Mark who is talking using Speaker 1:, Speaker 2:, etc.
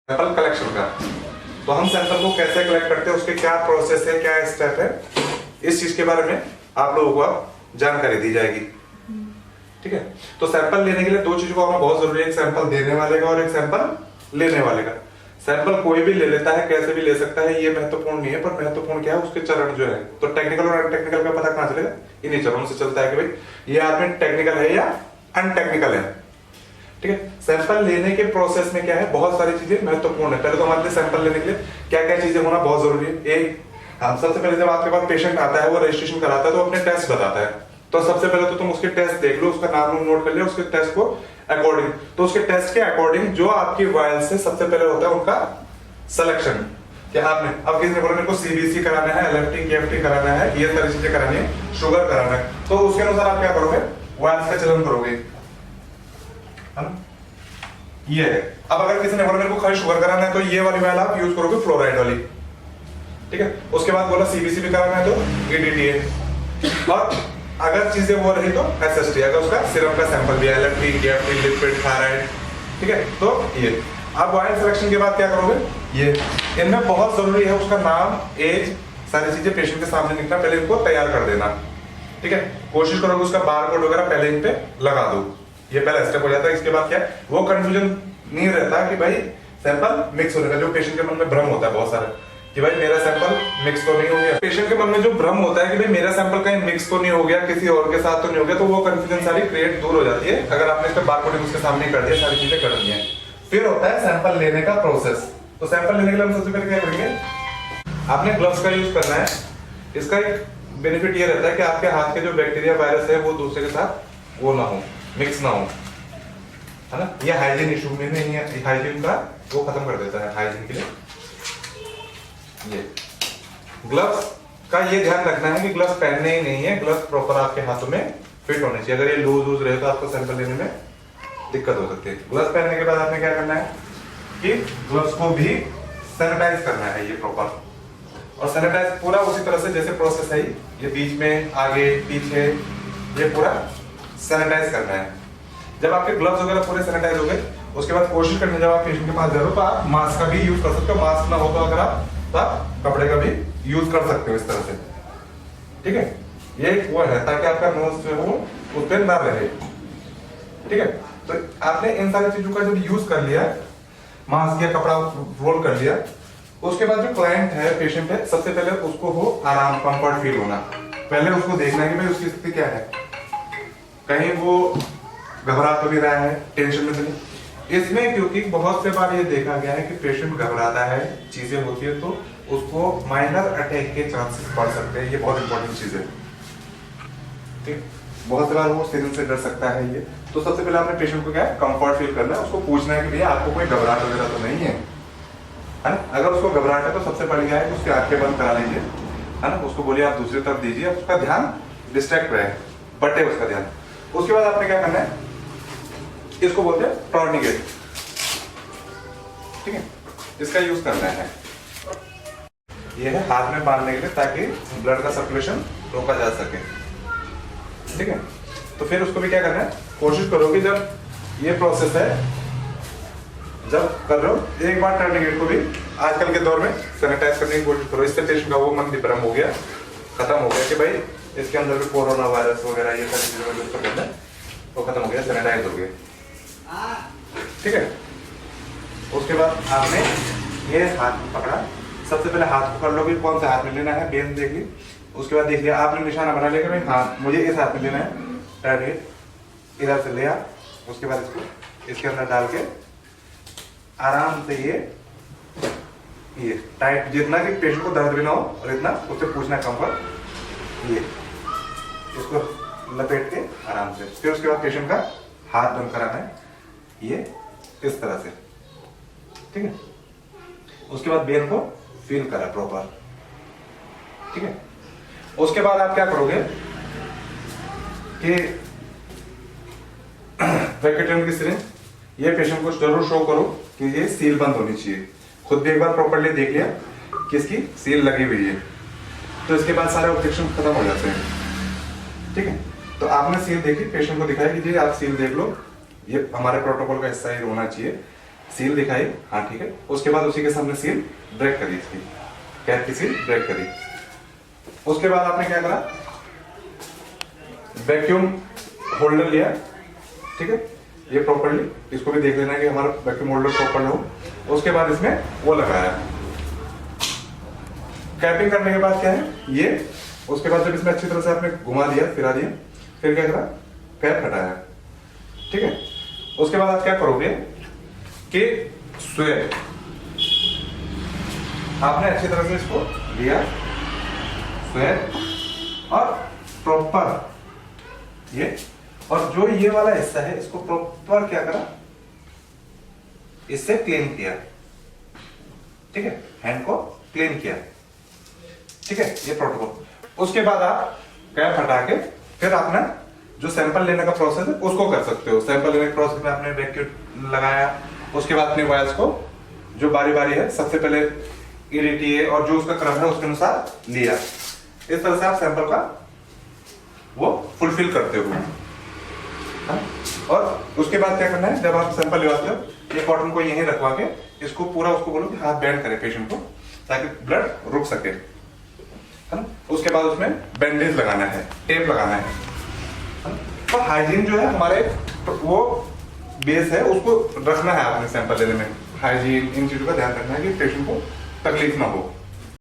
Speaker 1: Sample collection का। तो हम सैंपल को कैसे कलेक्ट करते हैं, उसके क्या प्रोसेस है, क्या स्टेप है, इस चीज के बारे में आप लोगों को अब जानकारी दी जाएगी। ठीक है, तो सैंपल लेने के लिए दो चीजों का होना बहुत जरूरी है, एक सैंपल देने वाले का और एक सैंपल लेने वाले का। सैंपल कोई भी ले लेता है, कैसे भी ले सकता है, ये महत्वपूर्ण नहीं है, पर महत्वपूर्ण क्या है उसके चरण जो है। तो टेक्निकल और अनटेक्निकल का पता कहां चलेगा, इन्हीं चरणों से चलता है कि भाई ये आदमी टेक्निकल है या अनटेक्निकल है। ठीक है, सैंपल लेने के प्रोसेस में क्या है, बहुत सारी चीजें महत्वपूर्ण है। पहले तो हमारे लिए सैंपल लेने के लिए क्या क्या चीजें होना बहुत जरूरी है। एक, हम सबसे पहले जब आपके पास पेशेंट आता है, वो रजिस्ट्रेशन कराता है तो अपने टेस्ट बताता है। तो सबसे पहले तो तुम उसके टेस्ट देख लो, उसका नाम नोट कर लिया, उसके टेस्ट को अकॉर्डिंग, तो उसके टेस्ट के अकॉर्डिंग जो आपकी वायल से सबसे पहले होता है उनका सिलेक्शन। क्या आपने अब किसी ने बोला मेरे को सीबीसी कराना है, एलएफटी केएफटी कराना है, ये सारी चीजें करानी है, शुगर कराना है, तो उसके अनुसार आप क्या करोगे, वायल्स का चलन करोगे, है ना? ये है। अब अगर किसी ने बोला मेरे को खाली शुगर कराना है, तो ये वाली वायल आप यूज करोगे, फ्लोराइड वाली। ठीक है, उसके बाद बोला सीबीसी भी कराना है तो ईडीटीए, और अगर चीजें वो रही तो एसएसटी, अगर उसका सिरम का सैंपल भी है, एलएफटी केएफटी लिपिड थायराइड। ठीक है, तो ये अब वायल सिलेक्शन के बाद क्या करोगे, ये इनमें बहुत जरूरी है उसका नाम, एज, सारी चीजें पेशेंट के सामने लिखना, पहले इनको तैयार कर देना। ठीक है, कोशिश करोगे उसका बारकोड वगैरह पहले इन पे लगा दो, ये पहला स्टेप हो जाता है। इसके बाद क्या है, वो कंफ्यूजन नहीं रहता कि भाई सैंपल मिक्स होने का, जो पेशेंट के मन में भ्रम होता है बहुत सारा कि भाई मेरा सैंपल मिक्स तो नहीं हो गया। पेशेंट के मन में जो भ्रम होता है कि भाई मेरा सैंपल कहीं मिक्स तो नहीं हो गया, किसी और के साथ तो नहीं हो गया, तो वो कंफ्यूजन सारी क्रिएट दूर हो जाती है अगर आपने इसका बारकोडिंग उसके सामने कर दिया, सारी चीजें कर दी हैं। फिर होता है सैंपल लेने का प्रोसेस। तो सैंपल लेने के लिए हम सबसे पहले क्या करेंगे, आपने ग्लव्स का यूज करना है। इसका एक बेनिफिट ये रहता है कि आपके हाथ के जो बैक्टीरिया वायरस है वो दूसरे के साथ वो ना हो, मिक्स ना हो, है ना? ये हाइजीन इशू में नहीं है, हाइजीन का वो खत्म कर देता है, हाइजीन के लिए। ये ग्लव्स का ये ध्यान रखना है कि ग्लव्स पहनने ही नहीं है, ग्लव्स प्रॉपर आपके हाथों में फिट होने चाहिए। अगर ये लूज रहे तो आपको सैंपल लेने में दिक्कत हो सकती है। ग्लव्स पहनने के बाद आपने क्या करना है कि ग्लव्स को भी सैनिटाइज करना है, ये प्रॉपर, और सैनिटाइज पूरा उसी तरह से जैसे प्रोसेस है, ये बीच में, आगे, पीछे, ये पूरा सैनिटाइज करना है। जब आपके ग्लव्स वगैरह पूरे सैनिटाइज हो गए, उसके बाद कोशिश करनी, जब आप पेशेंट के पास जा रहे हो तो आप मास्क का भी यूज कर सकते हो। मास्क ना हो तो अगर आप कपड़े का भी यूज कर सकते हो इस तरह से। ठीक है, ये वो है ताकि आपका नोज जो है वो उस पर ना रहे। ठीक है, तो आपने इन सारी चीजों का जब यूज कर लिया, मास्क या कपड़ा रोल कर लिया, उसके बाद जो क्लाइंट है, पेशेंट है, सबसे पहले उसको हो आराम, कंफर्ट फील होना। पहले उसको देखना है कि भाई उसकी स्थिति क्या है, कहीं वो घबरा तो नहीं रहा है, टेंशन में तो नहीं। इसमें क्योंकि बहुत से बार ये देखा गया है कि पेशेंट घबराता है, चीजें होती है तो उसको माइनर अटैक के चांसेस बढ़ सकते हैं। ये बहुत इंपॉर्टेंट चीज है। ठीक, बहुत से बार वो सीजन से डर सकता है ये। तो सबसे पहले आपने पेशेंट को क्या है, कंफर्ट फील करना है, उसको पूछना है कि भैया आपको कोई घबराहट वगैरह तो नहीं है, है ना? अगर उसको घबराहट है तो सबसे पहले क्या है, उसकी आंखें बंद करा लीजिए, है ना? उसको बोलिए आप दूसरी तरफ दीजिए, उसका ध्यान डिस्ट्रैक्ट रहे, बटे उसका ध्यान। उसके बाद आपने क्या करना है, इसको बोलते हैं टॉर्निकेट। ठीक है, इसका यूज करना है, ये है हाथ में बांधने के लिए ताकि ब्लड का सर्कुलेशन रोका जा सके। ठीक है, तो फिर उसको भी क्या करना है, कोशिश करो कि जब ये प्रोसेस है, जब कर रहे हो, एक बार टर्निकेट को भी आजकल के दौर में सैनिटाइज करने की कोशिश करो। इससे पेशेंट का वो मन विभ्रम हो गया, खत्म हो गया कि भाई इसके अंदर भी कोरोना वायरस वगैरह ये सारी चीजों में जो करना है वो खत्म हो गया, सैनिटाइज हो गया। ठीक है, उसके बाद आपने ये हाथ पकड़ा, सबसे पहले हाथ पकड़ लो कि कौन सा हाथ में लेना है, बेन देख ली। उसके बाद देख लिया आपने, निशाना बना लिया कि भाई हाँ मुझे इस हाथ में लेना है, टारगेट इधर से लिया। उसके बाद इसको इसके अंदर डाल के आराम से ये टाइट, जितना कि पेशेंट को दर्द भी ना हो और इतना उससे पूछना कंफर्ट, ये इसको लपेट के आराम से। फिर उसके बाद पेशेंट का हाथ बंद कराना है, ये इस तरह से। ठीक है, उसके बाद बेन को फील करा प्रॉपर। ठीक है, उसके बाद आप क्या करोगे कि वैक्यूम की सिरिंज, ये पेशेंट को जरूर शो करो कि ये सील बंद होनी चाहिए। खुद भी एक बार प्रॉपर्ली देख लिया कि इसकी सील लगी हुई है, तो इसके बाद सारे ऑब्जेक्शन खत्म हो जाते हैं। ठीक है, तो आपने सील देखी, पेशेंट को दिखाया कि जी आप सील देख लो, ये हमारे प्रोटोकॉल का हिस्सा ही होना चाहिए। सील दिखाई, हाँ ठीक है। उसके बाद उसी के सामने सील ब्रेक करी, इसकी कैप की सील ब्रेक करी। उसके बाद आपने क्या करा, वैक्यूम होल्डर लिया, ठीक है, ये प्रॉपर्ली इसको भी देख लेना कि हमारा वैक्यूम होल्डर प्रॉपर हो। उसके बाद इसमें वो लगाया, कैपिंग करने के बाद क्या है ये, उसके बाद जब इसमें अच्छी तरह से आपने घुमा दिया, फिरा दिया, फिर क्या करा, कैप हटाया, ठीक है। उसके बाद आप क्या करोगे कि स्वेप आपने अच्छी तरह से इसको लिया, स्वेप और प्रॉपर ये, और जो ये वाला हिस्सा है इसको प्रॉपर क्या करा, इससे क्लीन किया, ठीक है, हैंड को क्लीन किया, ठीक है, ये प्रोटोकॉल। उसके बाद आप कैप हटा के फिर अपना जो सैंपल लेने का प्रोसेस है उसको कर सकते हो। सैंपल लेने के प्रोसेस में आपने वैक्यूम लगाया, उसके बाद अपने वायर्स को जो बारी बारी है सबसे पहले इरिटिए और जो उसका क्रम है उसके अनुसार लिया। इस तरह से आप सैंपल का वो फुलफिल करते हो। हाँ? और उसके बाद क्या करना है, जब आप सैंपल लेवाते हो, ये कॉटन को यहीं रखवा के इसको पूरा उसको बोलो कि हाथ बैंड करे पेशेंट को, ताकि ब्लड रुक सके, है ना। उसके बाद उसमें बैंडेज लगाना है, टेप लगाना है। तो हाइजीन जो है हमारे वो बेस है, उसको रखना है आपने सैंपल लेने में। हाइजीन इन चीजों का ध्यान रखना है कि पेशेंट को तकलीफ ना हो।